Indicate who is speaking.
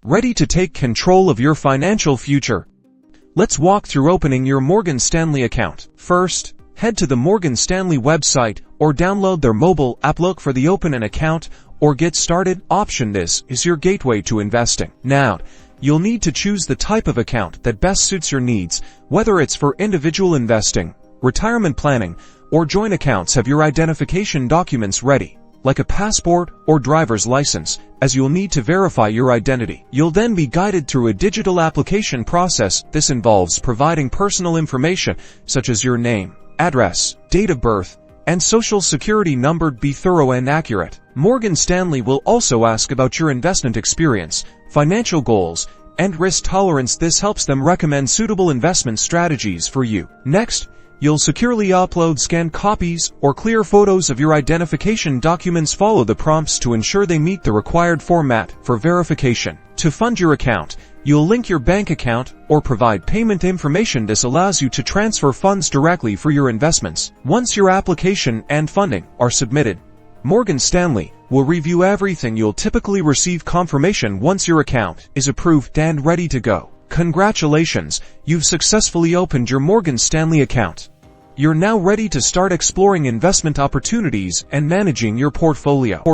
Speaker 1: ready to take control of your financial future. Let's walk through opening your Morgan Stanley account. First, head to the Morgan Stanley website or download their mobile app. Look for the Open an Account or Get Started option. This is your gateway to investing. Now, you'll need to choose the type of account that best suits your needs, whether it's for individual investing, retirement planning, or joint accounts. Have your identification documents ready, like a passport or driver's license, as you'll need to verify your identity. You'll then be guided through a digital application process. This involves providing personal information such as your name, address, date of birth, and social security number. Be thorough and accurate. Morgan Stanley will also ask about your investment experience, financial goals, and risk tolerance. This helps them recommend suitable investment strategies for you. Next, you'll securely upload scanned copies or clear photos of your identification documents. Follow the prompts to ensure they meet the required format for verification. To fund your account, you'll link your bank account or provide payment information. This allows you to transfer funds directly for your investments. Once your application and funding are submitted, Morgan Stanley will review everything. You'll typically receive confirmation once your account is approved and ready to go. Congratulations, you've successfully opened your Morgan Stanley account. You're now ready to start exploring investment opportunities and managing your portfolio.